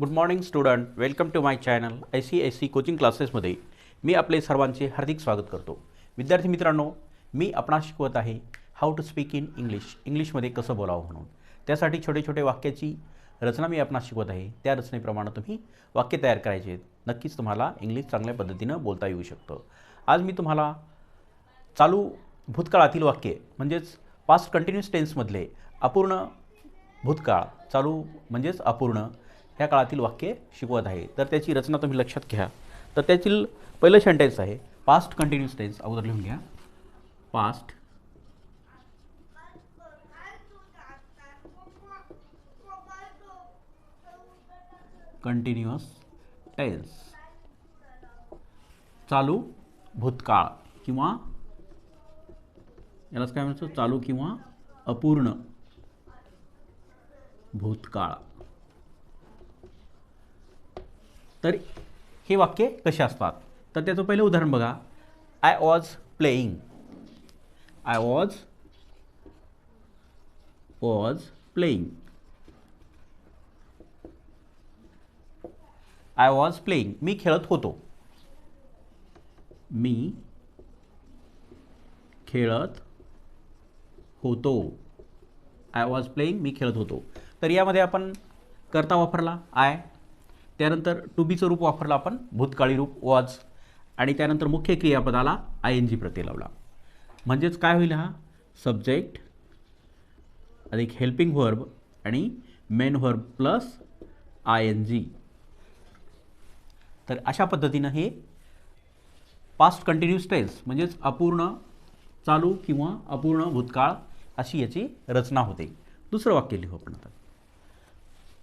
Good morning student, welcome to my channel ICSE coaching क्लासेसमध्ये मी आपले सर्वांचे हार्दिक स्वागत करतो. विद्यार्थी मित्रांनो, मी आपणास शिकवत आहे हाऊ टू स्पीक इन इंग्लिशमध्ये कसं बोलावं म्हणून. त्यासाठी छोटे छोटे वाक्याची रचना मी आपणास शिकवत आहे. त्या रचनेप्रमाणे तुम्ही वाक्य तयार करायचे आहेत. नक्कीच तुम्हाला इंग्लिश चांगल्या पद्धतीनं बोलता येऊ शकतं. आज मी तुम्हाला चालू भूतकाळातील वाक्य म्हणजेच पास्ट कंटिन्यूस टेन्समधले अपूर्ण भूतकाळ, चालू म्हणजेच अपूर्ण ह्या काळातील वाक्य शिकवत आहे. तर त्याची रचना तुम्ही लक्षात घ्या. तर त्यातील पहिलं सेंटेन्स आहे पास्ट कंटिन्यूस टेन्स. अगोदर लिहून घ्या. पास्ट कंटिन्यूअस टेन्स, चालू भूतकाळ किंवा यालाच काय म्हणतो, चालू किंवा अपूर्ण भूतकाळ. तर हे वाक्य कसे असतात तर त्याचं पहिलं उदाहरण बघा. I was playing. I was playing. I was playing, मी खेळत होतो. मी खेळत होतो. आय वॉज प्लेईंग, मी खेळत होतो. तर यामध्ये आपण कर्ता वापरला आय, त्यानंतर टू बीचं रूप वापरलं आपण भूतकाळी रूप वॉज, आणि त्यानंतर मुख्य क्रियापदाला ING प्रत्यय लावला. म्हणजेच काय होईल, हा सब्जेक्ट अधिक हेल्पिंग व्हर्ब आणि मेन व्हर्ब प्लस ING. तर अशा पद्धतीनं हे पास्ट कंटिन्यूस टेन्स म्हणजेच अपूर्ण चालू किंवा अपूर्ण भूतकाळ अशी याची रचना होते. दुसरं वाक्य लिहू आपण आता.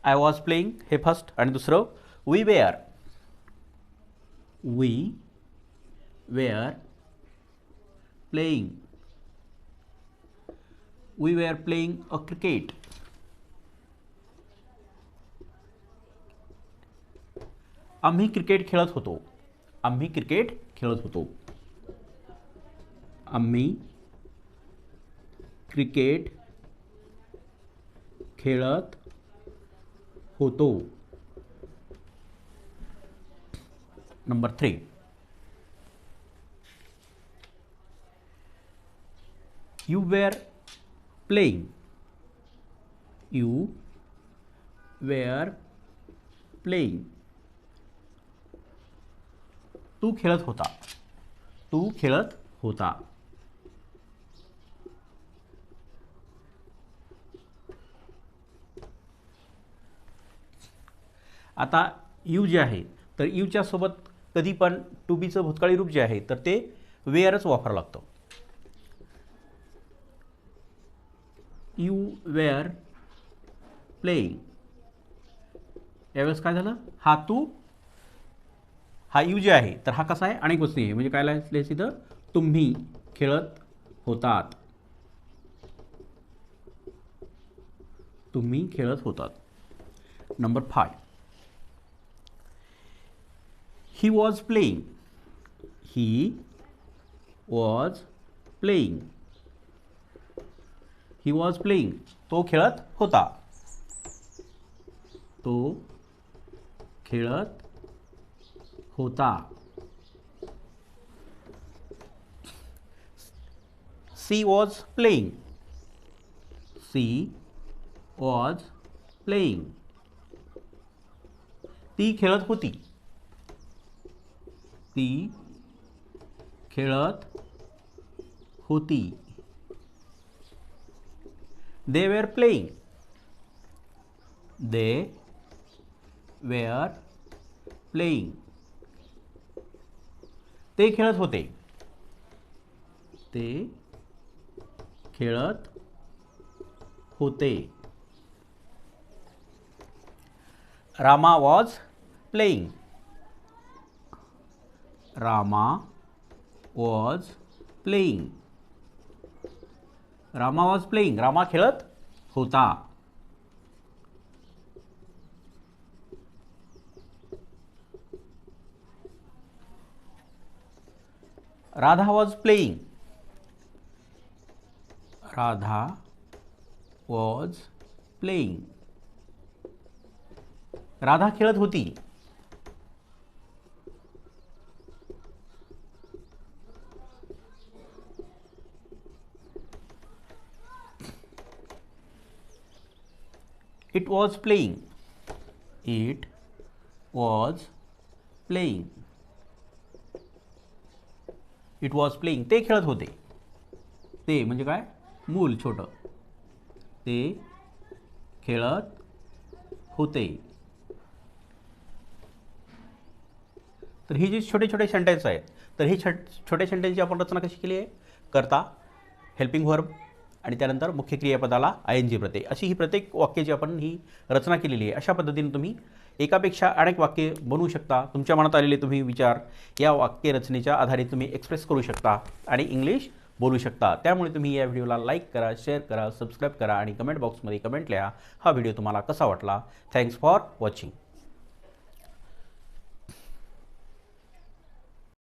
आय वॉज प्लेईंग हे फर्स्ट, आणि दुसरं we were playing. We were playing a cricket. आम्ही क्रिकेट खेळत होतो. आम्ही क्रिकेट खेळत होतो. आम्ही क्रिकेट खेळत होतो. Number 3. You were playing. You were playing. तू खेळत होता. तू खेळत होता. आता यू जे आहे तर यूच्या सोबत कधी पण टू बीचं भूतकाळी रूप जे आहे तर ते वेअरच वापरावं लागतं. You were playing. यावेळेस काय झालं, हा तू, हा यू जे आहे तर हा कसा आहे, अनेक वचनी आहे. म्हणजे काय लिहायचं इथं, तुम्ही खेळत होतात. तुम्ही खेळत होतात. Number 5. He was playing. He was playing. He was playing, तो खेळत होता. तो खेळत होता. She was playing. She was playing. ती खेळत होती. ती खेळत होती. They were playing. They were playing. ते खेळत होते. ते खेळत होते. Rama was playing. Rama was playing. Rama was playing, Rama खेळत होता. Radha was playing. Radha was playing. Radha खेळत होती. It was playing. It was playing. It was playing. ते खेळत होते. ते म्हणजे काय? मूल छोटं. ते खेळत होते. तर ही जी छोटे छोटे सेंटेन्स आहेत, तर ही छोटे सेंटेन्सची आपण रचना कशी केली आहे? कर्ता, हेल्पिंग व्हर्ब आणि त्यानंतर मुख्य क्रियापदाला ING प्रत्यय, अशी ही प्रत्येक वाक्याची आपण ही रचना केलेली आहे. अशा पद्धतीने तुम्ही एकापेक्षा अनेक वाक्ये बनवू शकता. तुमच्या मनात आलेले तुम्ही विचार या वाक्यरचनेच्या आधारे तुम्ही एक्सप्रेस करू शकता आणि इंग्लिश बोलू शकता. त्यामुळे तुम्ही या व्हिडिओला लाईक करा, शेअर करा, सबस्क्राईब करा आणि कमेंट बॉक्समध्ये कमेंट लिहा. हा व्हिडिओ तुम्हाला कसा वाटला? Thanks for watching.